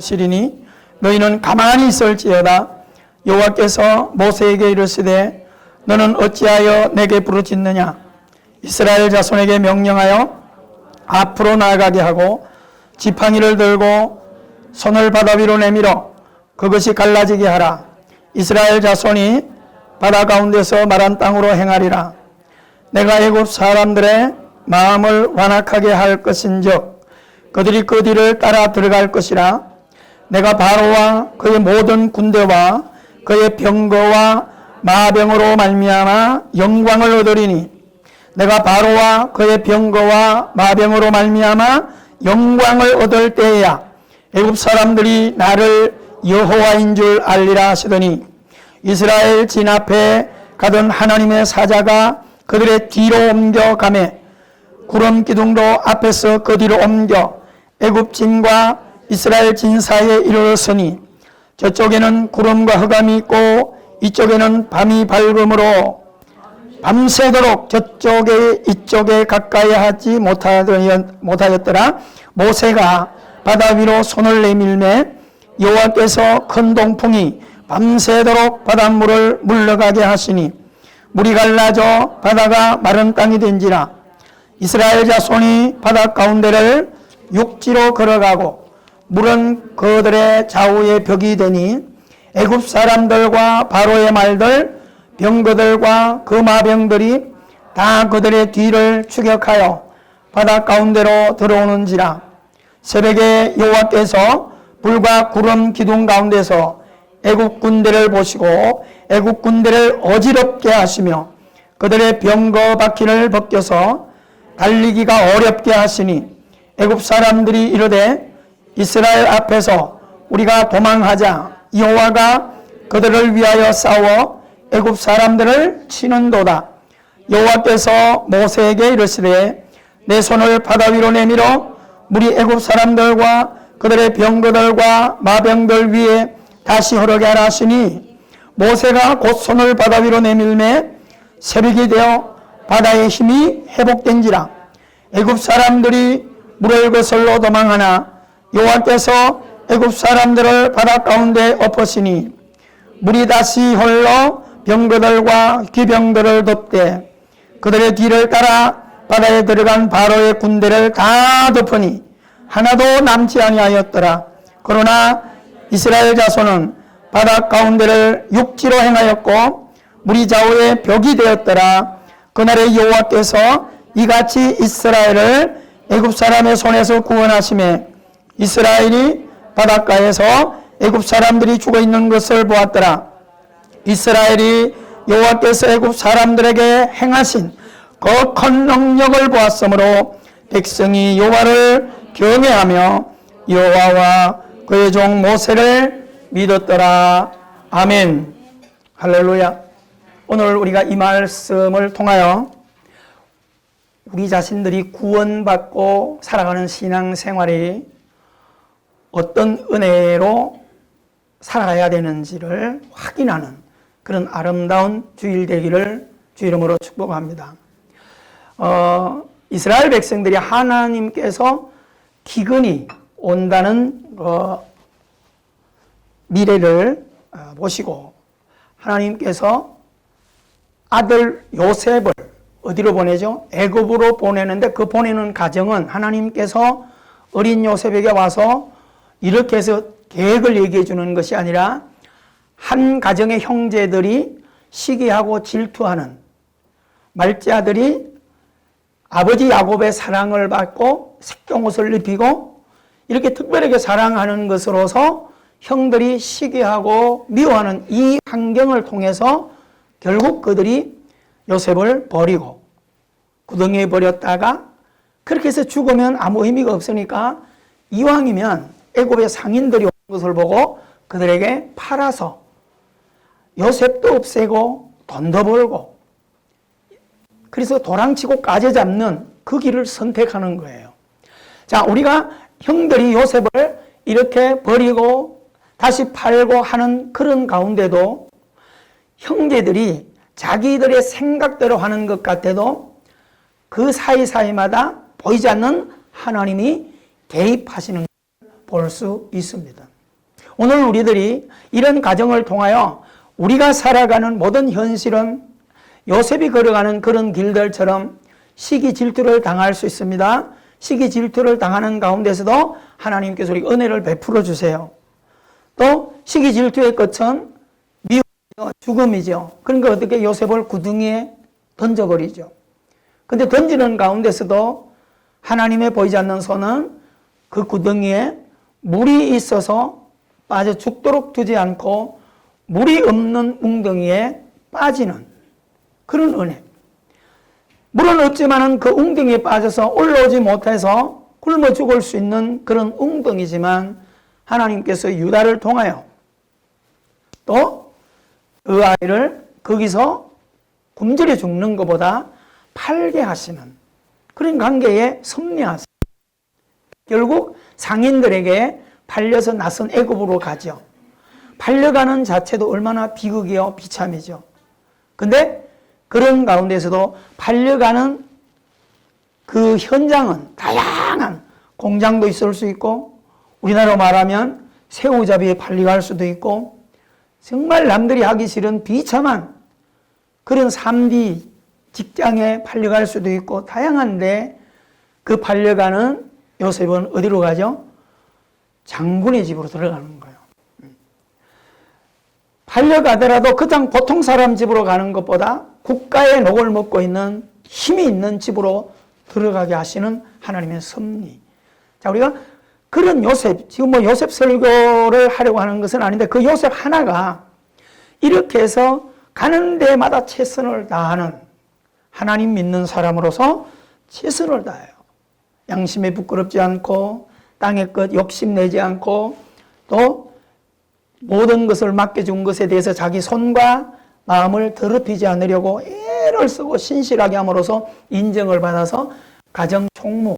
시리니 너희는 가만히 있을지어다. 여호와께서 모세에게 이르시되 너는 어찌하여 내게 부르짖느냐. 이스라엘 자손에게 명령하여 앞으로 나아가게 하고 지팡이를 들고 손을 바다 위로 내밀어 그것이 갈라지게 하라. 이스라엘 자손이 바다 가운데서 마른 땅으로 행하리라. 내가 애굽 사람들의 마음을 완악하게 할 것인즉 그들이 그 뒤를 따라 들어갈 것이라. 내가 바로와 그의 모든 군대와 그의 병거와 마병으로 말미암아 영광을 얻으리니 내가 바로와 그의 병거와 마병으로 말미암아 영광을 얻을 때에야 애굽 사람들이 나를 여호와인 줄 알리라 하시더니 이스라엘 진 앞에 가던 하나님의 사자가 그들의 뒤로 옮겨가매 구름 기둥도 앞에서 그 뒤로 옮겨 애굽 진과 이스라엘 진 사이에 이르렀으니 저쪽에는 구름과 흑암이 있고 이쪽에는 밤이 밝음으로 밤새도록 저쪽에 이쪽에 가까이 하지 못하였더라. 모세가 바다 위로 손을 내밀매 여호와께서 큰 동풍이 밤새도록 바닷물을 물러가게 하시니 물이 갈라져 바다가 마른 땅이 된지라. 이스라엘 자손이 바다 가운데를 육지로 걸어가고 물은 그들의 좌우에 벽이 되니 애굽 사람들과 바로의 말들 병거들과 그 마병들이 다 그들의 뒤를 추격하여 바다 가운데로 들어오는지라. 새벽에 여호와께서 불과 구름 기둥 가운데서 애굽 군대를 보시고 애굽 군대를 어지럽게 하시며 그들의 병거 바퀴를 벗겨서 달리기가 어렵게 하시니 애굽 사람들이 이르되 이스라엘 앞에서 우리가 도망하자. 여호와가 그들을 위하여 싸워 애굽 사람들을 치는도다. 여호와께서 모세에게 이르시되 내 손을 바다 위로 내밀어 물이 애굽 사람들과 그들의 병거들과 마병들 위에 다시 흐르게 하라 하시니 모세가 곧 손을 바다 위로 내밀매 새벽이 되어 바다의 힘이 회복된지라. 애굽 사람들이 물을 거슬러 도망하나 여호와께서 애굽 사람들을 바다 가운데 엎으시니 물이 다시 흘러 병거들과 기병들을 덮되 그들의 뒤를 따라 바다에 들어간 바로의 군대를 다 덮으니 하나도 남지 아니하였더라. 그러나 이스라엘 자손은 바다 가운데를 육지로 행하였고 물이 좌우에 벽이 되었더라. 그날에 여호와께서 이같이 이스라엘을 애굽 사람의 손에서 구원하시매 이스라엘이 바닷가에서 애굽 사람들이 죽어 있는 것을 보았더라. 이스라엘이 여호와께서 애굽 사람들에게 행하신 그 큰 능력을 보았으므로 백성이 여호와를 경외하며 여호와와 그의 종 모세를 믿었더라. 아멘. 할렐루야. 오늘 우리가 이 말씀을 통하여 우리 자신들이 구원받고 살아가는 신앙생활이 어떤 은혜로 살아가야 되는지를 확인하는 그런 아름다운 주일 되기를 주 이름으로 축복합니다. 이스라엘 백성들이 하나님께서 기근이 온다는 미래를 보시고 하나님께서 아들 요셉을 어디로 보내죠? 애굽으로 보내는데 그 보내는 과정은 하나님께서 어린 요셉에게 와서 이렇게 해서 계획을 얘기해 주는 것이 아니라 한 가정의 형제들이 시기하고 질투하는 말째 아들이 아버지 야곱의 사랑을 받고 색종옷을 입히고 이렇게 특별하게 사랑하는 것으로서 형들이 시기하고 미워하는 이 환경을 통해서 결국 그들이 요셉을 버리고 구덩이에 버렸다가 그렇게 해서 죽으면 아무 의미가 없으니까 이왕이면 애굽의 상인들이 온 것을 보고 그들에게 팔아서 요셉도 없애고 돈도 벌고 그래서 도랑치고 까지 잡는 그 길을 선택하는 거예요. 자, 우리가 형들이 요셉을 이렇게 버리고 다시 팔고 하는 그런 가운데도 형제들이 자기들의 생각대로 하는 것 같아도 그 사이사이마다 보이지 않는 하나님이 개입하시는 걸 볼 수 있습니다. 오늘 우리들이 이런 가정을 통하여 우리가 살아가는 모든 현실은 요셉이 걸어가는 그런 길들처럼 시기 질투를 당할 수 있습니다. 시기 질투를 당하는 가운데서도 하나님께서 우리 은혜를 베풀어 주세요. 또 시기 질투의 끝은 미움이죠. 죽음이죠. 그러니까 어떻게 요셉을 구덩이에 던져버리죠. 근데 던지는 가운데서도 하나님의 보이지 않는 손은 그 구덩이에 물이 있어서 빠져 죽도록 두지 않고 물이 없는 웅덩이에 빠지는 그런 은혜. 물은 없지만은 그 웅덩이에 빠져서 올라오지 못해서 굶어 죽을 수 있는 그런 웅덩이지만 하나님께서 유다를 통하여 또 그 아이를 거기서 굶주려 죽는 것보다 팔게 하시는 그런 관계에 섭리하세요. 결국 상인들에게 팔려서 낯선 애굽으로 가죠. 팔려가는 자체도 얼마나 비극이요, 비참이죠. 근데 그런 가운데서도 팔려가는 그 현장은 다양한 공장도 있을 수 있고, 우리나라로 말하면 새우잡이에 팔려갈 수도 있고, 정말 남들이 하기 싫은 비참한 그런 3D 직장에 팔려갈 수도 있고 다양한데, 그 팔려가는 요셉은 어디로 가죠? 장군의 집으로 들어가는 거예요. 팔려가더라도 그냥 보통 사람 집으로 가는 것보다 국가의 녹을 먹고 있는 힘이 있는 집으로 들어가게 하시는 하나님의 섭리. 자, 우리가 그런 요셉, 지금 뭐 요셉 설교를 하려고 하는 것은 아닌데 그 요셉 하나가 이렇게 해서 가는 데마다 최선을 다하는 하나님 믿는 사람으로서 최선을 다해요. 양심에 부끄럽지 않고 땅의 것 욕심내지 않고 또 모든 것을 맡겨준 것에 대해서 자기 손과 마음을 더럽히지 않으려고 애를 쓰고 신실하게 함으로써 인정을 받아서 가정 총무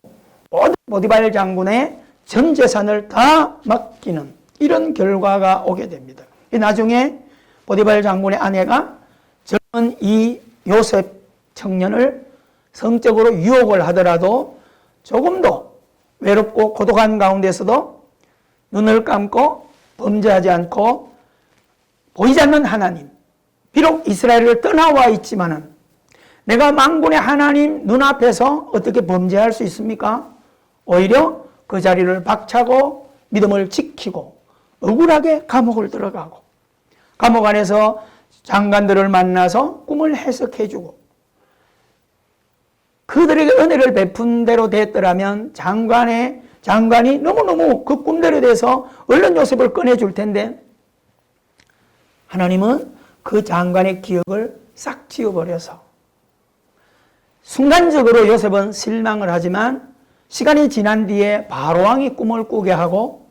모든 보디발 장군의 전 재산을 다 맡기는 이런 결과가 오게 됩니다. 나중에 보디발 장군의 아내가 젊은 이 요셉 청년을 성적으로 유혹을 하더라도 조금도 외롭고 고독한 가운데서도 눈을 감고 범죄하지 않고 보이지 않는 하나님, 비록 이스라엘을 떠나와 있지만은 내가 만군의 하나님 눈앞에서 어떻게 범죄할 수 있습니까? 오히려 그 자리를 박차고 믿음을 지키고 억울하게 감옥을 들어가고 감옥 안에서 장관들을 만나서 꿈을 해석해주고 그들에게 은혜를 베푼 대로 됐더라면 장관이 너무너무 그 꿈대로 돼서 얼른 요셉을 꺼내줄 텐데 하나님은 그 장관의 기억을 싹 지워버려서 순간적으로 요셉은 실망을 하지만 시간이 지난 뒤에 바로왕이 꿈을 꾸게 하고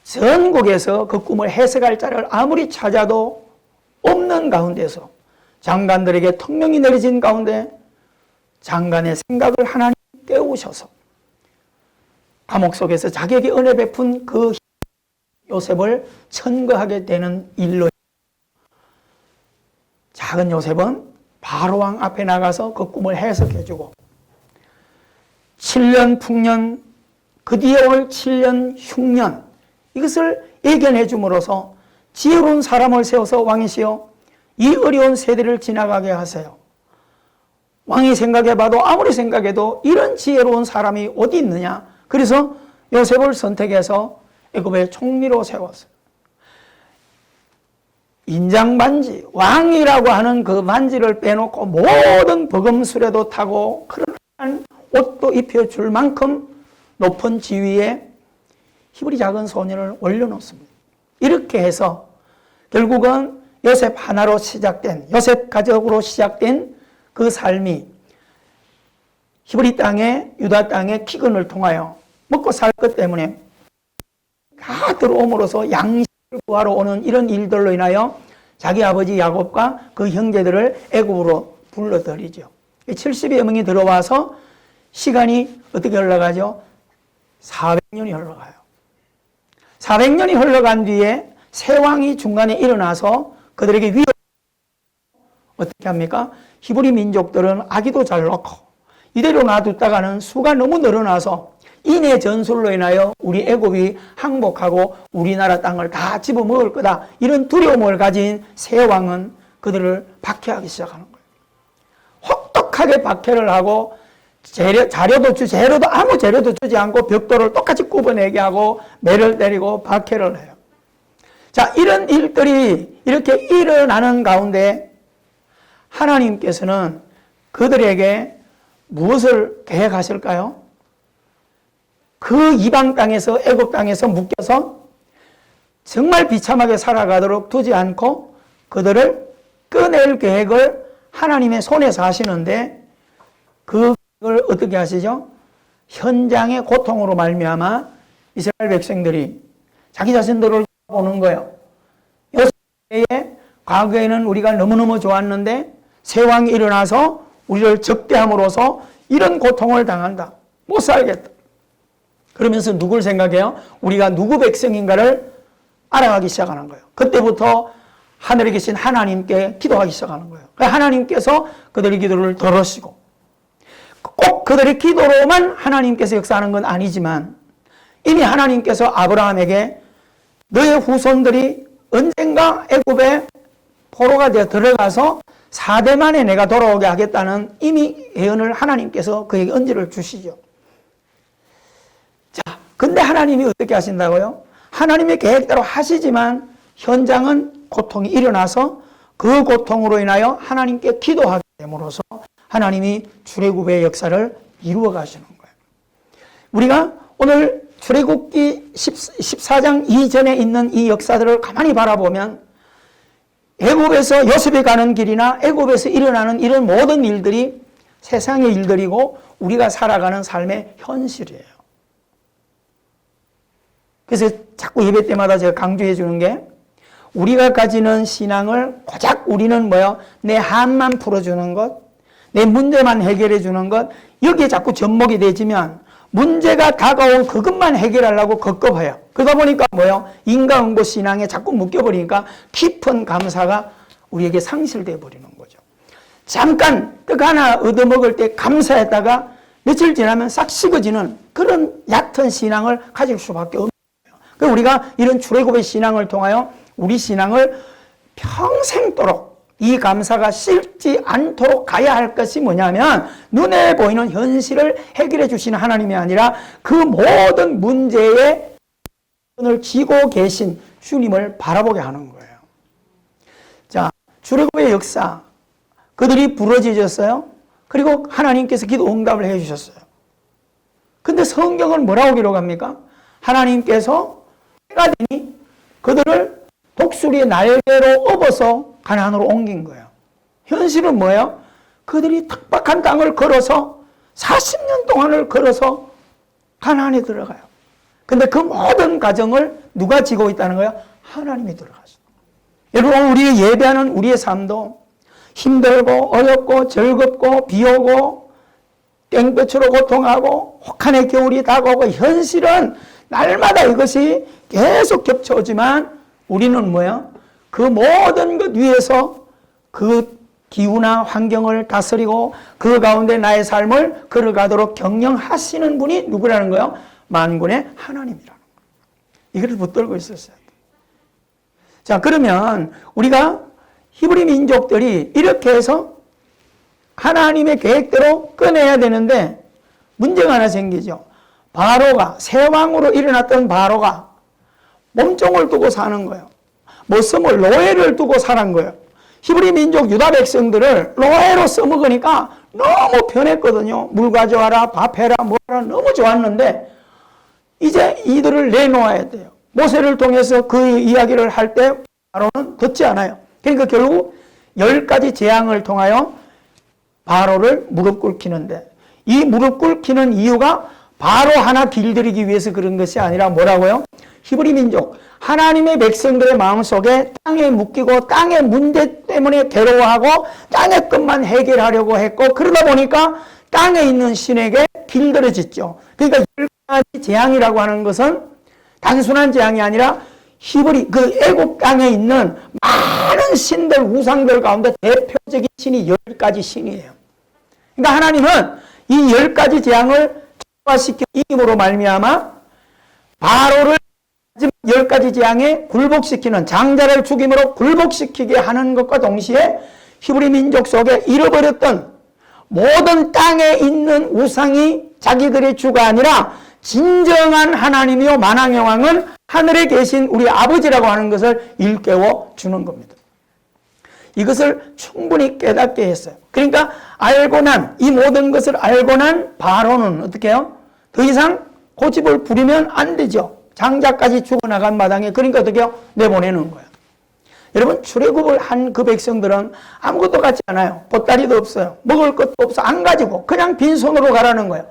전국에서 그 꿈을 해석할 자를 아무리 찾아도 없는 가운데서 장관들에게 특명이 내려진 가운데 장관의 생각을 하나님 깨우셔서 감옥 속에서 자기에게 은혜 베푼 그 요셉을 천거하게 되는 일로 작은 요셉은 바로왕 앞에 나가서 그 꿈을 해석해주고 7년 풍년 그 뒤에 올 7년 흉년 이것을 예견해 줌으로써 지혜로운 사람을 세워서 왕이시여 이 어려운 세대를 지나가게 하세요. 왕이 생각해봐도 아무리 생각해도 이런 지혜로운 사람이 어디 있느냐. 그래서 요셉을 선택해서 애굽의 총리로 세웠어요. 인장반지, 왕이라고 하는 그 반지를 빼놓고 모든 버금술에도 타고 그런 옷도 입혀줄 만큼 높은 지위에 히브리 작은 소년을 올려놓습니다. 이렇게 해서 결국은 요셉 하나로 시작된, 요셉 가족으로 시작된 그 삶이 히브리 땅에, 유다 땅의 기근을 통하여 먹고 살 것 때문에 다 들어옴으로써 양식을 구하러 오는 이런 일들로 인하여 자기 아버지 야곱과 그 형제들을 애굽으로 불러들이죠. 70여 명이 들어와서 시간이 어떻게 흘러가죠? 400년이 흘러가요. 400년이 흘러간 뒤에 새 왕이 중간에 일어나서 그들에게 어떻게 합니까? 히브리 민족들은 아기도 잘 낳고 이대로 놔뒀다가는 수가 너무 늘어나서 인의 전술로 인하여 우리 애굽이 항복하고 우리나라 땅을 다 집어먹을 거다. 이런 두려움을 가진 세 왕은 그들을 박해하기 시작하는 거예요. 혹독하게 박해를 하고 재료도 아무 재료도 주지 않고 벽돌을 똑같이 굽어내게 하고 매를 때리고 박해를 해요. 자, 이런 일들이 이렇게 일어나는 가운데 하나님께서는 그들에게 무엇을 계획하실까요? 그 이방 땅에서 애굽 땅에서 묶여서 정말 비참하게 살아가도록 두지 않고 그들을 꺼낼 계획을 하나님의 손에서 하시는데 그 계획을 어떻게 하시죠? 현장의 고통으로 말미암아 이스라엘 백성들이 자기 자신들을 보는 거예요. 요셉의 과거에는 우리가 너무너무 좋았는데 새 왕이 일어나서 우리를 적대함으로써 이런 고통을 당한다. 못 살겠다. 그러면서 누굴 생각해요? 우리가 누구 백성인가를 알아가기 시작하는 거예요. 그때부터 하늘에 계신 하나님께 기도하기 시작하는 거예요. 하나님께서 그들의 기도를 들으시고 꼭 그들의 기도로만 하나님께서 역사하는 건 아니지만 이미 하나님께서 아브라함에게 너의 후손들이 언젠가 애굽에 포로가 되어 들어가서 4대 만에 내가 돌아오게 하겠다는 이미 예언을 하나님께서 그에게 언지를 주시죠. 자, 근데 하나님이 어떻게 하신다고요? 하나님의 계획대로 하시지만 현장은 고통이 일어나서 그 고통으로 인하여 하나님께 기도하게 됨으로써 하나님이 출애굽의 역사를 이루어 가시는 거예요. 우리가 오늘 출애굽기 14장 이전에 있는 이 역사들을 가만히 바라보면 애굽에서 요셉이 가는 길이나 애굽에서 일어나는 이런 모든 일들이 세상의 일들이고 우리가 살아가는 삶의 현실이에요. 그래서 자꾸 예배 때마다 제가 강조해 주는 게 우리가 가지는 신앙을 고작 우리는 뭐요? 내 한만 풀어주는 것, 내 문제만 해결해 주는 것, 여기에 자꾸 접목이 되지면 문제가 다가온 그것만 해결하려고 급급해요. 그러다 보니까 뭐요? 인과응보 신앙에 자꾸 묶여버리니까 깊은 감사가 우리에게 상실되어 버리는 거죠. 잠깐 떡 하나 얻어먹을 때 감사했다가 며칠 지나면 싹 식어지는 그런 얕은 신앙을 가질 수밖에 없는 거예요. 그래서 우리가 이런 출애굽의 신앙을 통하여 우리 신앙을 평생도록 이 감사가 식지 않도록 가야 할 것이 뭐냐면 눈에 보이는 현실을 해결해 주시는 하나님이 아니라 그 모든 문제에 손을 쥐고 계신 주님을 바라보게 하는 거예요. 자, 출애굽의 역사 그들이 부러지셨어요. 그리고 하나님께서 기도 응답을 해 주셨어요. 근데 성경은 뭐라고 기록합니까? 하나님께서 해가 되니 그들을 독수리의 날개로 업어서 가나안으로 옮긴 거예요. 현실은 뭐예요? 그들이 탁박한 땅을 걸어서 40년 동안을 걸어서 가나안에 들어가요. 근데 그 모든 과정을 누가 지고 있다는 거예요? 하나님이 들어가죠. 여러분, 우리 예배하는 우리의 삶도 힘들고 어렵고 즐겁고 비 오고 땡볕으로 고통하고 혹한의 겨울이 다가오고 현실은 날마다 이것이 계속 겹쳐오지만 우리는 뭐예요? 그 모든 것 위에서 그 기후나 환경을 다스리고 그 가운데 나의 삶을 걸어가도록 경영하시는 분이 누구라는 거예요? 만군의 하나님이라는 거예요. 이걸 붙들고 있었어요. 자, 그러면 우리가 히브리 민족들이 이렇게 해서 하나님의 계획대로 꺼내야 되는데 문제가 하나 생기죠. 바로가, 새 왕으로 일어났던 바로가 몸종을 두고 사는 거예요. 머슴을, 노예를 두고 사는 거예요. 히브리 민족 유다 백성들을 노예로 써먹으니까 너무 편했거든요. 물 가져와라, 밥 해라, 뭐라 너무 좋았는데 이제 이들을 내놓아야 돼요. 모세를 통해서 그 이야기를 할 때 바로는 듣지 않아요. 그러니까 결국 10가지 재앙을 통하여 바로를 무릎 꿇히는데 이 무릎 꿇히는 이유가 바로 하나 길들이기 위해서 그런 것이 아니라 뭐라고요? 히브리 민족, 하나님의 백성들의 마음속에 땅에 묶이고 땅의 문제 때문에 괴로워하고 땅의 것만 해결하려고 했고 그러다 보니까 땅에 있는 신에게 길들여졌죠. 그러니까 10가지 재앙이라고 하는 것은 단순한 재앙이 아니라 히브리, 그 애국 땅에 있는 많은 신들, 우상들 가운데 대표적인 신이 10가지 신이에요. 그러니까 하나님은 이 10가지 재앙을 시켜 이김으로 말미암아 바로를 10가지 재앙에 굴복시키는, 장자를 죽임으로 굴복시키게 하는 것과 동시에 히브리 민족 속에 잃어버렸던 모든 땅에 있는 우상이 자기들의 주가 아니라 진정한 하나님이요 만왕의 왕은 하늘에 계신 우리 아버지라고 하는 것을 일깨워 주는 겁니다. 이것을 충분히 깨닫게 했어요. 그러니까 알고 난, 이 모든 것을 알고 난 바로는 어떻게 해요? 더 이상 고집을 부리면 안 되죠. 장자까지 죽어나간 마당에. 그러니까 어떻게 해요? 내보내는 거예요. 여러분, 출애굽을 한 그 백성들은 아무것도 갖지 않아요. 보따리도 없어요. 먹을 것도 없어. 안 가지고 그냥 빈손으로 가라는 거예요.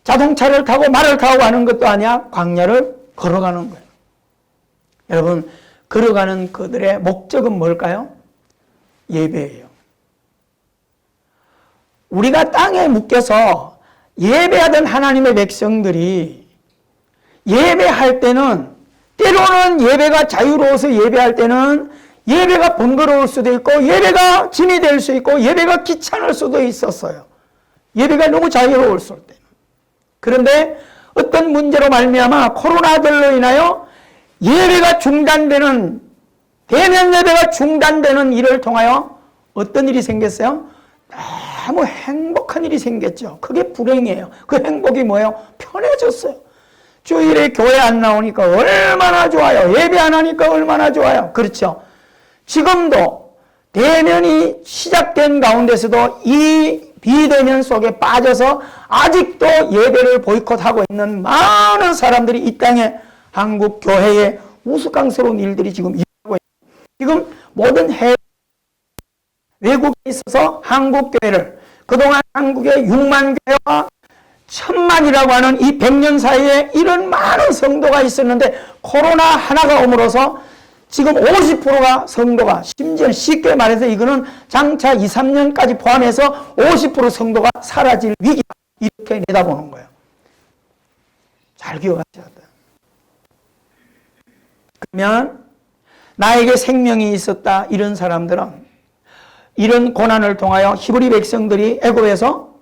자동차를 타고 말을 타고 가는 것도 아니야. 광야를 걸어가는 거예요. 여러분, 걸어가는 그들의 목적은 뭘까요? 예배예요. 우리가 땅에 묶여서 예배하던 하나님의 백성들이 예배할 때는, 때로는 예배가 자유로워서 예배할 때는 예배가 번거로울 수도 있고 예배가 짐이 될 수 있고 예배가 귀찮을 수도 있었어요. 예배가 너무 자유로울 때는. 그런데 어떤 문제로 말미암아 코로나들로 인하여 예배가 중단되는, 대면 예배가 중단되는 일을 통하여 어떤 일이 생겼어요? 너무 행복한 일이 생겼죠. 그게 불행이에요. 그 행복이 뭐예요? 편해졌어요. 주일에 교회 안 나오니까 얼마나 좋아요. 예배 안 하니까 얼마나 좋아요. 그렇죠. 지금도 대면이 시작된 가운데서도 이 비대면 속에 빠져서 아직도 예배를 보이콧하고 있는 많은 사람들이 이 땅에 한국 교회에 우스꽝스러운 일들이 지금 일어나고 있어요. 지금 모든 해외 외국에 있어서 한국 교회를, 그동안 한국의 6만 교회와 1000만이라고 하는 이 100년 사이에 이런 많은 성도가 있었는데 코로나 하나가 오므로서 지금 50%가 성도가, 심지어 쉽게 말해서 이거는 장차 2, 3년까지 포함해서 50% 성도가 사라질 위기다, 이렇게 내다보는 거예요. 잘 기억하셔야 돼요. 그러면 나에게 생명이 있었다 이런 사람들은 이런 고난을 통하여 히브리 백성들이 애굽에서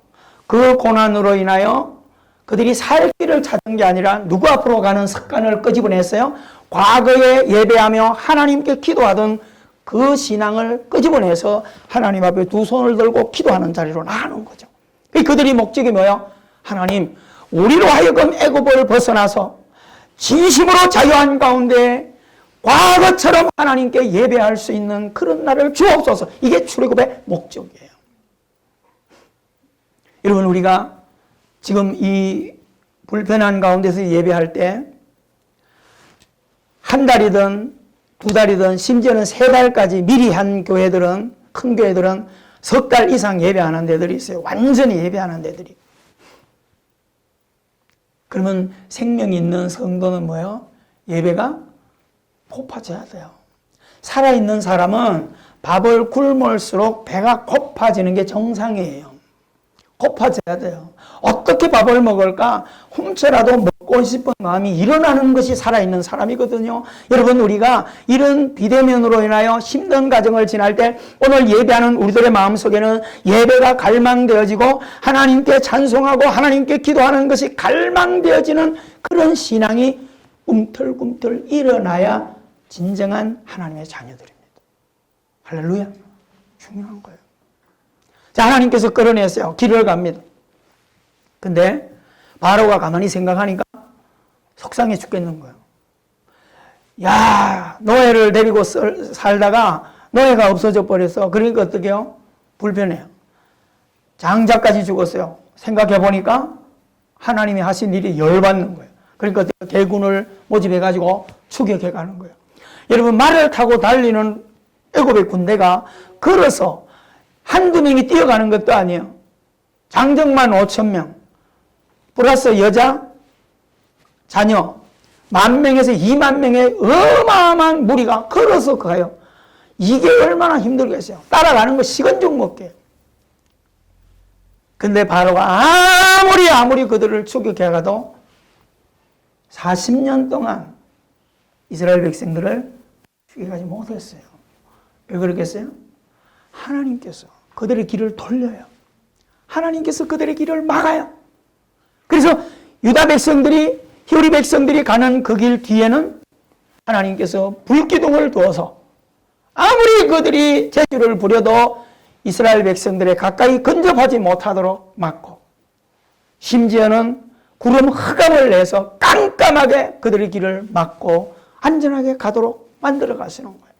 그 고난으로 인하여 그들이 살 길을 찾은 게 아니라 누구 앞으로 가는 습관을 끄집어냈어요? 과거에 예배하며 하나님께 기도하던 그 신앙을 끄집어내서 하나님 앞에 두 손을 들고 기도하는 자리로 나가는 거죠. 그들이 목적이 뭐예요? 하나님, 우리로 하여금 애굽을 벗어나서 진심으로 자유한 가운데 과거처럼 하나님께 예배할 수 있는 그런 날을 주옵소서. 이게 출애굽의 목적이에요. 여러분, 우리가 지금 이 불편한 가운데서 예배할 때 한 달이든 두 달이든 심지어는 3달까지 미리 한 교회들은, 큰 교회들은 석 달 이상 예배하는 데들이 있어요. 완전히 예배하는 데들이. 그러면 생명이 있는 성도는 뭐예요? 예배가 고파져야 돼요. 살아있는 사람은 밥을 굶을수록 배가 고파지는 게 정상이에요. 고파져야 돼요. 어떻게 밥을 먹을까? 훔쳐라도 먹고 싶은 마음이 일어나는 것이 살아있는 사람이거든요. 여러분, 우리가 이런 비대면으로 인하여 힘든 과정을 지날 때 오늘 예배하는 우리들의 마음속에는 예배가 갈망되어지고 하나님께 찬송하고 하나님께 기도하는 것이 갈망되어지는 그런 신앙이 꿈틀꿈틀 일어나야 진정한 하나님의 자녀들입니다. 할렐루야. 중요한 거예요. 자, 하나님께서 끌어냈어요. 길을 갑니다. 근데 바로가 가만히 생각하니까 속상해 죽겠는 거예요. 야, 노예를 데리고 살다가 노예가 없어져 버렸어. 그러니까 어떻게 해요? 불편해요. 장자까지 죽었어요. 생각해 보니까 하나님이 하신 일이 열받는 거예요. 그러니까 대군을 모집해가지고 추격해 가는 거예요. 여러분, 말을 타고 달리는 애굽의 군대가 걸어서 한두 명이 뛰어가는 것도 아니에요. 장정만 5,000명 플러스 여자, 자녀 10,000명에서 20,000명의 어마어마한 무리가 걸어서 가요. 이게 얼마나 힘들겠어요. 따라가는 거 식은죽 먹게. 근데 바로가 아무리 그들을 추격해가도 40년 동안 이스라엘 백성들을 죽여가지 못했어요. 왜 그러겠어요? 하나님께서 그들의 길을 돌려요. 하나님께서 그들의 길을 막아요. 그래서 유다 백성들이, 히브리 백성들이 가는 그 길 뒤에는 하나님께서 불기둥을 두어서 아무리 그들이 재주를 부려도 이스라엘 백성들의 가까이 근접하지 못하도록 막고, 심지어는 구름 흑암을 내서 깜깜하게 그들의 길을 막고 안전하게 가도록 만들어 가시는 거예요.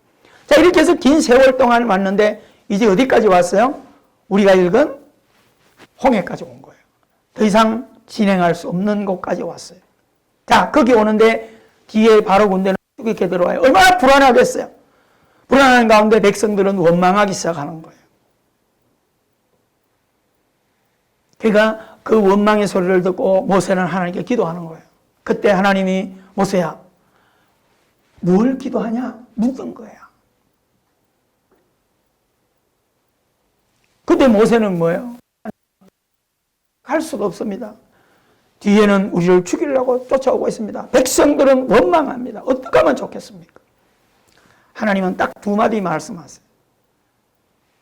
자, 이렇게 해서 긴 세월 동안 왔는데 이제 어디까지 왔어요? 우리가 읽은 홍해까지 온 거예요. 더 이상 진행할 수 없는 곳까지 왔어요. 자, 거기 오는데 뒤에 바로 군대는 쭉 이렇게 들어와요. 얼마나 불안하겠어요. 불안한 가운데 백성들은 원망하기 시작하는 거예요. 그러니까 그 원망의 소리를 듣고 모세는 하나님께 기도하는 거예요. 그때 하나님이 모세야, 뭘 기도하냐? 묻은 거야. 근데 모세는 뭐예요? 갈 수가 없습니다. 뒤에는 우리를 죽이려고 쫓아오고 있습니다. 백성들은 원망합니다. 어떻게 하면 좋겠습니까? 하나님은 딱 두 마디 말씀하세요.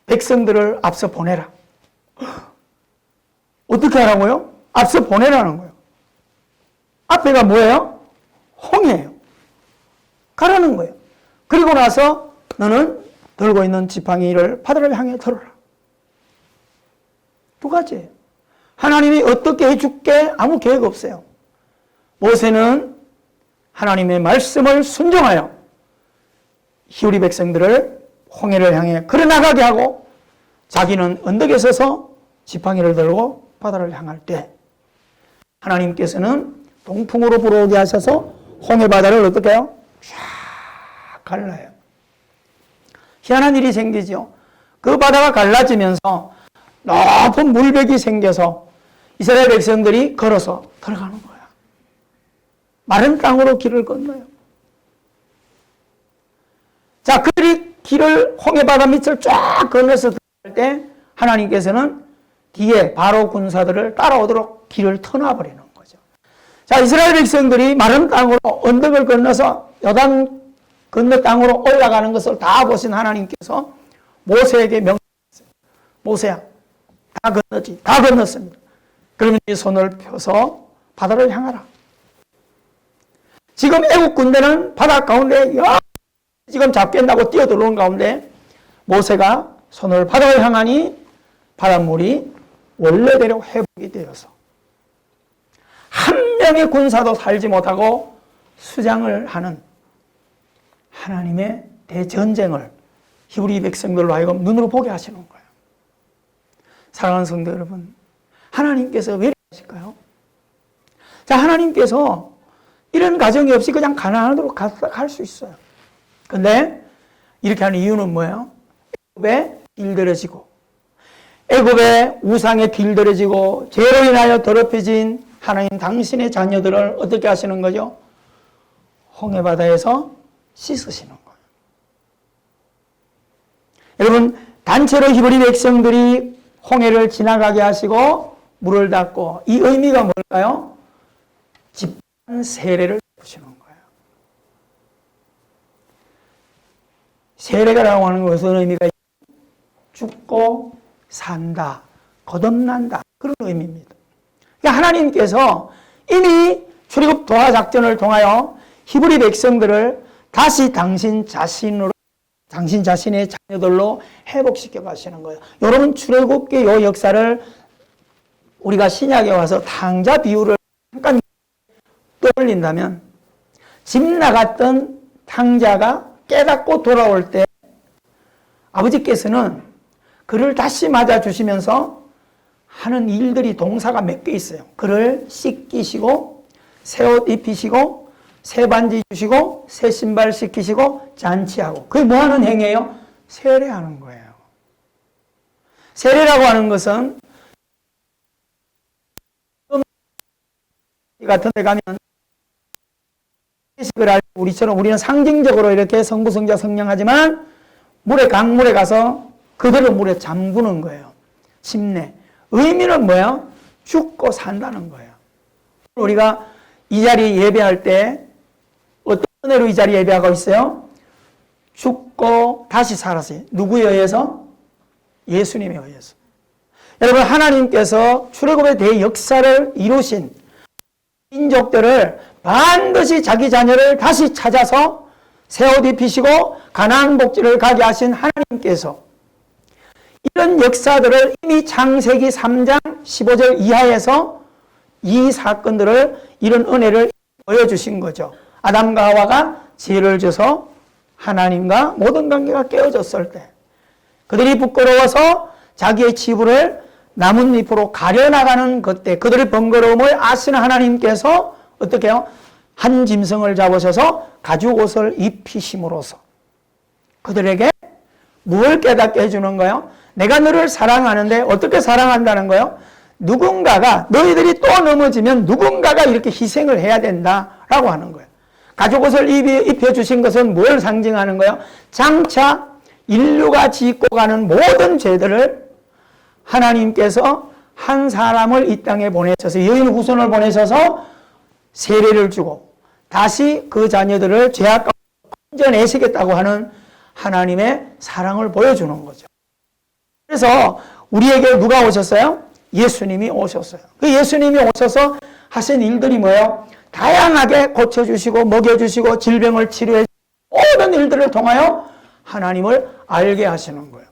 백성들을 앞서 보내라. 어떻게 하라고요? 앞서 보내라는 거예요. 앞에가 뭐예요? 홍해예요. 가라는 거예요. 그리고 나서 너는 들고 있는 지팡이를 바다를 향해 들어라. 두 가지예요. 하나님이 어떻게 해줄게? 아무 계획 없어요. 모세는 하나님의 말씀을 순종하여 히브리 백성들을 홍해를 향해 걸어나가게 하고, 자기는 언덕에 서서 지팡이를 들고 바다를 향할 때 하나님께서는 동풍으로 불어오게 하셔서 홍해 바다를 어떻게 해요? 쫙 갈라요. 희한한 일이 생기죠. 그 바다가 갈라지면서 높은 물벽이 생겨서 이스라엘 백성들이 걸어서 들어가는 거야. 마른 땅으로 길을 건너요. 자, 그들이 길을 홍해 바다 밑을 쫙 건너서 들어갈 때 하나님께서는 뒤에 바로 군사들을 따라오도록 길을 터놔버리는 거죠. 자, 이스라엘 백성들이 마른 땅으로 언덕을 건너서 요단 건너 땅으로 올라가는 것을 다 보신 하나님께서 모세에게 명령했어요. 모세야, 다 건너지. 다 건넜습니다. 그러면 이 손을 펴서 바다를 향하라. 지금 애국 군대는 바다 가운데 지금 잡겠다고 뛰어들어오는 가운데 모세가 손을 바다를 향하니 바닷물이 원래대로 회복이 되어서 한 명의 군사도 살지 못하고 수장을 하는 하나님의 대전쟁을 히브리 백성들로 하여금 눈으로 보게 하시는 거예요. 사랑하는 성도 여러분, 하나님께서 왜 이러실까요? 자, 하나님께서 이런 가정이 없이 그냥 가나안으로 갈 수 있어요. 근데 이렇게 하는 이유는 뭐예요? 애굽에 길들여지고, 애굽의 우상에 길들여지고 죄로 인하여 더럽혀진 하나님 당신의 자녀들을 어떻게 하시는 거죠? 홍해바다에서 씻으시는 거예요. 여러분, 단체로 히브리 백성들이 홍해를 지나가게 하시고 물을 닦고, 이 의미가 뭘까요? 집단 세례를 베푸시는 거예요. 세례가라고 하는 것은 의미가 죽고 산다, 거듭난다, 그런 의미입니다. 그러니까 하나님께서 이미 출애굽 도하 작전을 통하여 히브리 백성들을 다시 당신 자신의 자녀들로 회복시켜 가시는 거예요. 여러분, 출애굽기 요 역사를 우리가 신약에 와서 탕자 비유를 잠깐 떠올린다면, 집 나갔던 탕자가 깨닫고 돌아올 때 아버지께서는 그를 다시 맞아주시면서 하는 일들이, 동사가 몇 개 있어요. 그를 씻기시고 새 옷 입히시고 새 반지 주시고 새 신발 시키시고 잔치하고, 그게 뭐 하는 행위예요? 세례하는 거예요. 세례라고 하는 것은 같은 데 가면 우리처럼 우리는 상징적으로 이렇게 성부, 성자, 성령하지만 강물에 가서 그대로 물에 잠그는 거예요. 침례. 의미는 뭐예요? 죽고 산다는 거예요. 우리가 이 자리 예배할 때 어떤 은혜로 이 자리 예배하고 있어요? 죽고 다시 살았어요. 누구에 의해서? 예수님에 의해서. 여러분, 하나님께서 출애굽의 대역사를 이루신 민족들을 반드시 자기 자녀를 다시 찾아서 새 옷 입히시고 가나안 복지를 가게 하신 하나님께서 이런 역사들을 이미 창세기 3장 15절 이하에서 이 사건들을, 이런 은혜를 보여주신 거죠. 아담과 하와가 죄를 져서 하나님과 모든 관계가 깨어졌을 때 그들이 부끄러워서 자기의 치부를 나뭇잎으로 가려나가는 그때 그들의 번거로움을 아시는 하나님께서 어떻게 해요? 한 짐승을 잡으셔서 가죽 옷을 입히심으로써 그들에게 무엇을 깨닫게 해주는 거예요? 내가 너를 사랑하는데 어떻게 사랑한다는 거예요? 누군가가, 너희들이 또 넘어지면 누군가가 이렇게 희생을 해야 된다라고 하는 거예요. 가죽 옷을 입혀주신 것은 뭘 상징하는 거예요? 장차 인류가 짓고 가는 모든 죄들을 하나님께서 한 사람을 이 땅에 보내셔서, 여인 후손을 보내셔서 세례를 주고 다시 그 자녀들을 죄악 가운데 건져내시겠다고 하는 하나님의 사랑을 보여주는 거죠. 그래서 우리에게 누가 오셨어요? 예수님이 오셨어요. 그 예수님이 오셔서 하신 일들이 뭐예요? 다양하게 고쳐주시고 먹여주시고 질병을 치료해 모든 일들을 통하여 하나님을 알게 하시는 거예요.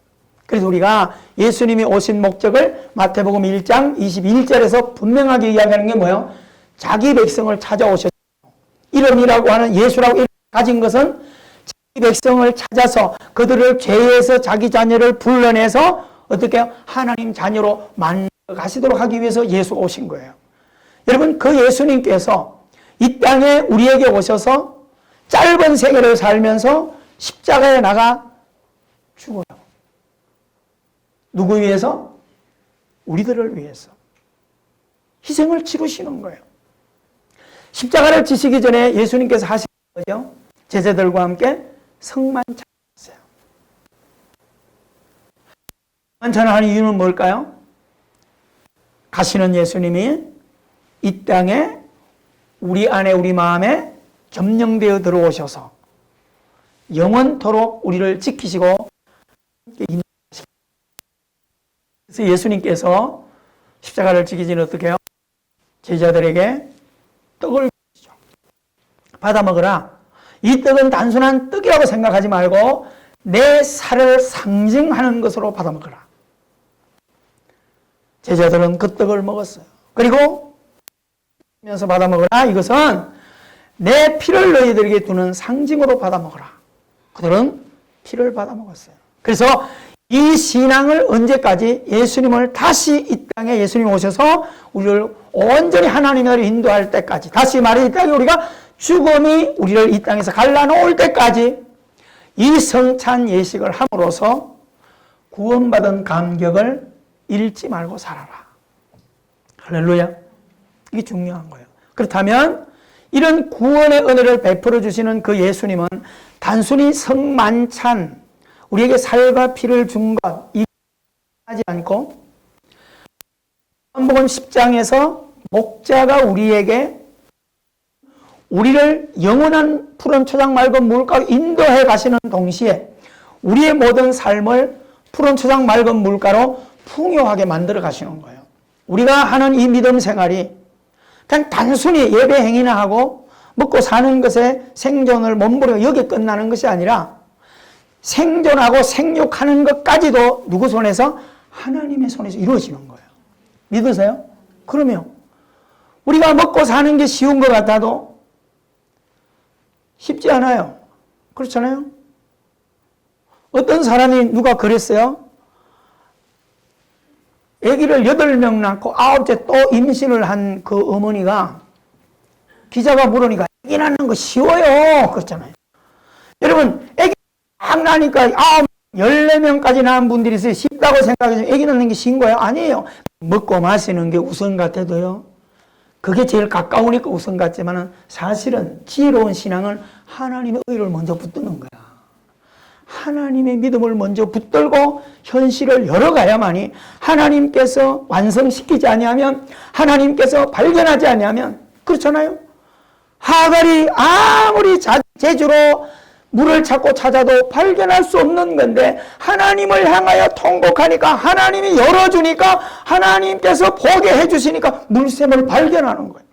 그래서 우리가 예수님이 오신 목적을 마태복음 1장 21절에서 분명하게 이야기하는 게 뭐예요? 자기 백성을 찾아오셨어요. 이름이라고 하는 예수라고 가진 것은 자기 백성을 찾아서 그들을 죄에서 자기 자녀를 불러내서 어떻게 해요? 하나님 자녀로 만들어가시도록 하기 위해서 예수가 오신 거예요. 여러분, 그 예수님께서 이 땅에 우리에게 오셔서 짧은 세계를 살면서 십자가에 나가 죽어요. 누구 위해서? 우리들을 위해서. 희생을 치르시는 거예요. 십자가를 지시기 전에 예수님께서 하신 거죠. 제자들과 함께 성만찬하셨어요. 성만찬을 하는 이유는 뭘까요? 가시는 예수님이 이 땅에 우리 안에 우리 마음에 점령되어 들어오셔서 영원토록 우리를 지키시고 그래서 예수님께서 십자가를 지기 전에 어떻게 해요? 제자들에게 떡을 주시죠. 받아 먹으라. 이 떡은 단순한 떡이라고 생각하지 말고 내 살을 상징하는 것으로 받아 먹으라. 제자들은 그 떡을 먹었어요. 그리고 면서 받아 먹으라. 이것은 내 피를 너희들에게 두는 상징으로 받아 먹으라. 그들은 피를 받아 먹었어요. 그래서 이 신앙을 언제까지? 예수님을 다시 이 땅에 예수님 오셔서 우리를 온전히 하나님으로 인도할 때까지, 다시 말해 이 땅에 우리가 죽음이 우리를 이 땅에서 갈라놓을 때까지 이 성찬 예식을 함으로써 구원받은 감격을 잃지 말고 살아라. 할렐루야. 이게 중요한 거예요. 그렇다면 이런 구원의 은혜를 베풀어 주시는 그 예수님은 단순히 성만찬, 우리에게 살과 피를 준 것, 이 하지 않고 요한복음 10장에서 목자가 우리를 영원한 푸른 초장 맑은 물가로 인도해 가시는 동시에 우리의 모든 삶을 푸른 초장 맑은 물가로 풍요하게 만들어 가시는 거예요. 우리가 하는 이 믿음 생활이 그냥 단순히 예배 행위나 하고 먹고 사는 것에 생존을 몸부림고 여기에 끝나는 것이 아니라 생존하고 생육하는 것까지도 누구 손에서? 하나님의 손에서 이루어지는 거예요. 믿으세요? 그러면 우리가 먹고 사는 게 쉬운 것 같아도 쉽지 않아요. 그렇잖아요? 어떤 사람이 누가 그랬어요? 아기를 8명 낳고 9째 또 임신을 한 그 어머니가 기자가 물으니까 아기 낳는 거 쉬워요. 그렇잖아요. 여러분, 아기 딱 나니까 14명까지 낳은 분들이 있어요. 쉽다고 생각하시면 아기 낳는 게 쉬운 거예요? 아니에요. 먹고 마시는 게 우선 같아도요. 그게 제일 가까우니까 우선 같지만 사실은 지혜로운 신앙은 하나님의 의를 먼저 붙드는 거야. 하나님의 믿음을 먼저 붙들고 현실을 열어가야만이 하나님께서 완성시키지 아니하면, 하나님께서 발견하지 아니하면, 그렇잖아요. 하갈이 아무리 제주로 물을 찾고 찾아도 발견할 수 없는 건데 하나님을 향하여 통곡하니까 하나님이 열어주니까 하나님께서 보게 해주시니까 물샘을 발견하는 거예요.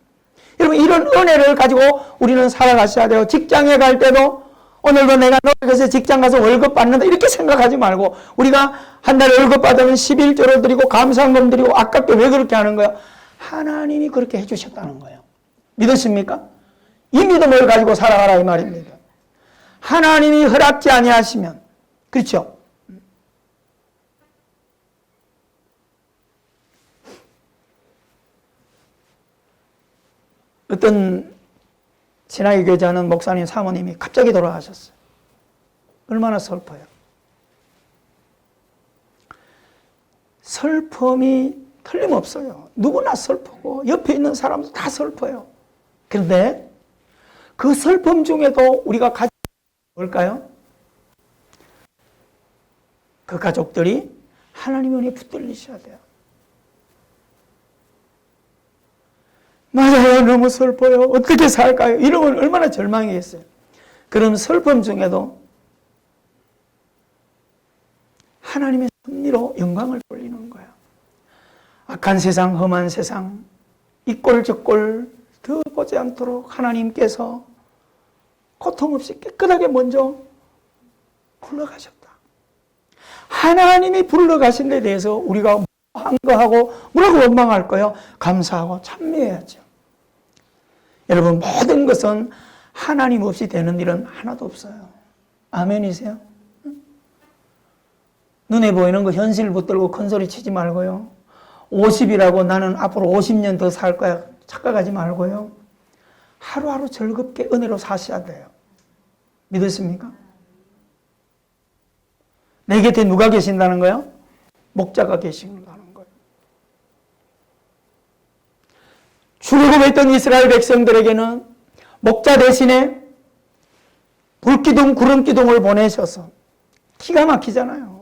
여러분, 이런 은혜를 가지고 우리는 살아가셔야 돼요. 직장에 갈 때도 오늘도 내가 노력해서 직장 가서 월급 받는다 이렇게 생각하지 말고, 우리가 한 달에 월급 받으면 11조를 드리고 감사금 드리고 아깝게 왜 그렇게 하는 거예요? 하나님이 그렇게 해주셨다는 거예요. 믿으십니까? 이 믿음을 가지고 살아가라 이 말입니다. 하나님이 허락지 아니하시면, 그렇죠? 어떤 친하게 교제하는 목사님 사모님이 갑자기 돌아가셨어요. 얼마나 슬퍼요. 슬픔이 틀림없어요. 누구나 슬프고 옆에 있는 사람도 다 슬퍼요. 그런데 그 슬픔 중에도 우리가 가지고 뭘까요? 그 가족들이 하나님의 은혜에 붙들리셔야 돼요. 맞아요. 너무 슬퍼요. 어떻게 살까요? 이러면 얼마나 절망이겠어요. 그런 슬픔 중에도 하나님의 섭리로 영광을 돌리는 거예요. 악한 세상, 험한 세상, 이 꼴 저 꼴 더 보지 않도록 하나님께서 고통 없이 깨끗하게 먼저 불러가셨다. 하나님이 불러가신 데 대해서 우리가 한거하고 뭐라고 원망할 거예요? 감사하고 찬미해야죠. 여러분, 모든 것은 하나님 없이 되는 일은 하나도 없어요. 아멘이세요? 눈에 보이는 거 현실 붙들고 큰 소리 치지 말고요. 50이라고 나는 앞으로 50년 더 살 거야 착각하지 말고요. 하루하루 즐겁게 은혜로 사셔야 돼요. 믿으십니까? 내 곁에 누가 계신다는 거예요? 목자가 계신다는 거예요. 출애굽했던 이스라엘 백성들에게는 목자 대신에 불기둥, 구름기둥을 보내셔서 기가 막히잖아요.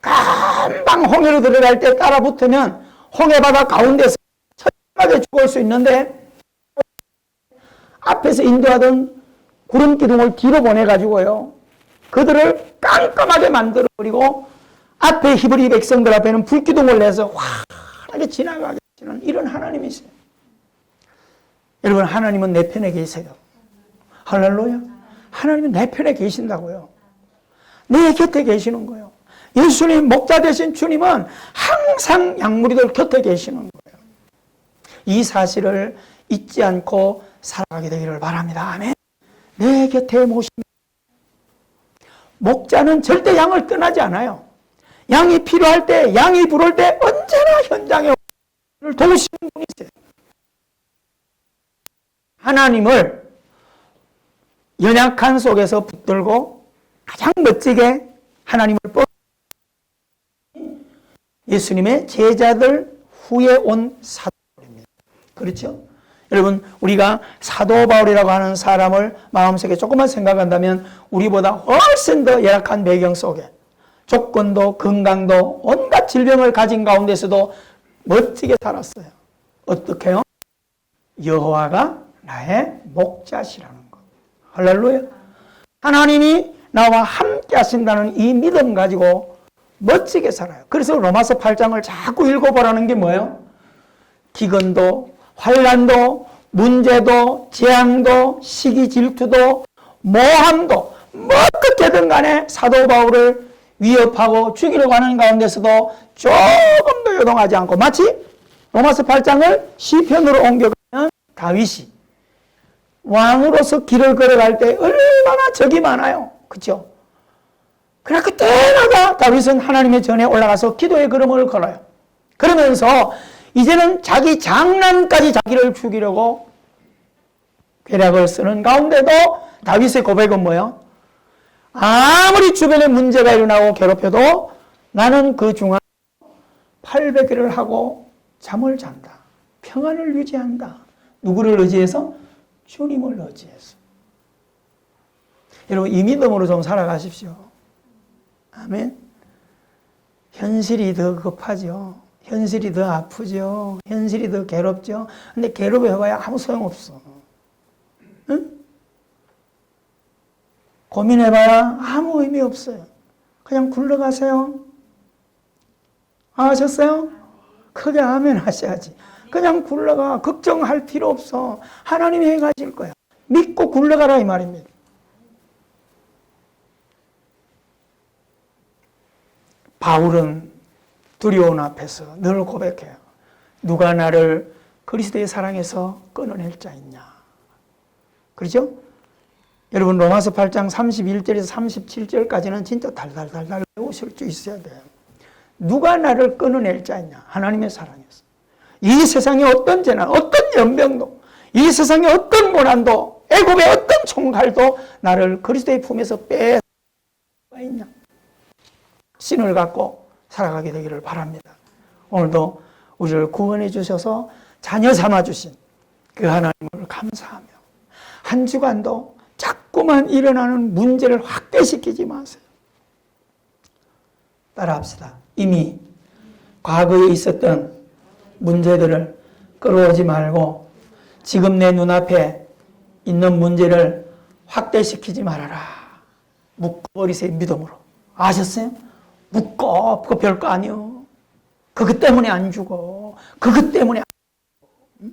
금방 홍해로 들어갈 때 따라 붙으면 홍해바다 가운데서 처참하게 죽을 수 있는데 앞에서 인도하던 구름기둥을 뒤로 보내가지고요, 그들을 깜깜하게 만들어버리고 앞에 히브리 백성들 앞에는 불기둥을 내서 환하게 지나가게 하시는 이런 하나님이세요. 여러분, 하나님은 내 편에 계세요. 할렐루야. 하나님은 내 편에 계신다고요. 내 곁에 계시는 거예요. 예수님, 목자 되신 주님은 항상 양무리들 곁에 계시는 거예요. 이 사실을 잊지 않고 살아가게 되기를 바랍니다. 아멘. 내 곁에 모십니다. 목자는 절대 양을 떠나지 않아요. 양이 필요할 때, 양이 부를 때 언제나 현장에 도우시는 분이세요. 하나님을 연약한 속에서 붙들고 가장 멋지게 하나님을 예수님의 제자들 후에 온 사도입니다. 그렇죠? 여러분, 우리가 사도 바울이라고 하는 사람을 마음속에 조금만 생각한다면 우리보다 훨씬 더 열악한 배경 속에 조건도 건강도 온갖 질병을 가진 가운데서도 멋지게 살았어요. 어떻게요? 여호와가 나의 목자시라는 것. 할렐루야. 하나님이 나와 함께 하신다는 이 믿음 가지고 멋지게 살아요. 그래서 로마서 8장을 자꾸 읽어보라는 게 뭐예요? 기근도, 환난도, 문제도, 재앙도, 시기 질투도, 모함도, 뭐 어떻게든 간에 사도 바울을 위협하고 죽이려고 하는 가운데서도 조금도 요동하지 않고, 마치 로마서 8장을 시편으로 옮겨가면 다윗이 왕으로서 길을 걸어갈 때 얼마나 적이 많아요. 그렇죠? 그러나 그때마다 다윗은 하나님의 전에 올라가서 기도의 걸음을 걸어요. 그러면서 이제는 자기 장남까지 자기를 죽이려고 괴략을 쓰는 가운데도 다윗의 고백은 뭐예요? 아무리 주변에 문제가 일어나고 괴롭혀도 나는 그 중앙 800일을 하고 잠을 잔다. 평안을 유지한다. 누구를 의지해서? 주님을 의지해서. 여러분, 이 믿음으로 좀 살아가십시오. 아멘. 현실이 더 급하죠. 현실이 더 아프죠. 현실이 더 괴롭죠. 근데 괴롭해봐야 아무 소용없어. 응? 고민해봐야 아무 의미 없어요. 그냥 굴러가세요. 아셨어요? 크게 아멘 하셔야지. 그냥 굴러가. 걱정할 필요 없어. 하나님이 해가실 거야. 믿고 굴러가라 이 말입니다. 바울은 두려운 앞에서 늘 고백해요. 누가 나를 그리스도의 사랑에서 끊어낼 자 있냐. 그렇죠? 여러분 로마서 8장 31절에서 37절까지는 진짜 달달달달 외우실 수 있어야 돼요. 누가 나를 끊어낼 자 있냐. 하나님의 사랑에서. 이 세상의 어떤 재난, 어떤 연병도, 이 세상의 어떤 고난도, 애굽의 어떤 총칼도 나를 그리스도의 품에서 빼 수가 있냐. 신을 갖고 살아가게 되기를 바랍니다. 오늘도 우리를 구원해 주셔서 자녀 삼아 주신 그 하나님을 감사하며 한 주간도 자꾸만 일어나는 문제를 확대시키지 마세요. 따라합시다. 이미 과거에 있었던 문제들을 끌어오지 말고 지금 내 눈앞에 있는 문제를 확대시키지 말아라. 묶어버리세요. 믿음으로. 아셨어요? 묶어. 그거 별거 아니요. 그것 때문에 안 죽어. 그것 때문에 안 죽어.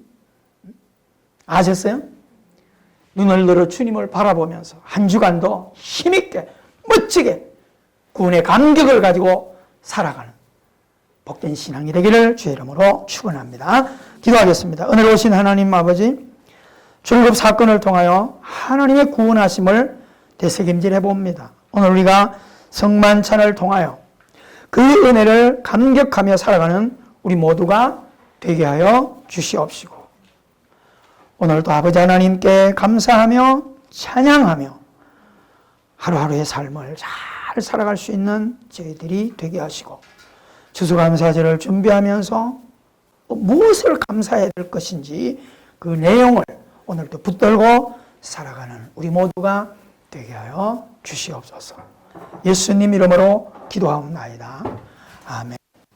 아셨어요? 눈을 들어 주님을 바라보면서 한 주간도 힘있게 멋지게 구원의 감격을 가지고 살아가는 복된 신앙이 되기를 주의 이름으로 축원합니다. 기도하겠습니다. 오늘 오신 하나님 아버지, 출애굽 사건을 통하여 하나님의 구원하심을 되새김질해 봅니다. 오늘 우리가 성만찬을 통하여 그 은혜를 감격하며 살아가는 우리 모두가 되게 하여 주시옵시고, 오늘도 아버지 하나님께 감사하며 찬양하며 하루하루의 삶을 잘 살아갈 수 있는 저희들이 되게 하시고, 추수감사절을 준비하면서 무엇을 감사해야 될 것인지 그 내용을 오늘도 붙들고 살아가는 우리 모두가 되게 하여 주시옵소서. 예수님 이름으로 기도하옵나이다. 아멘.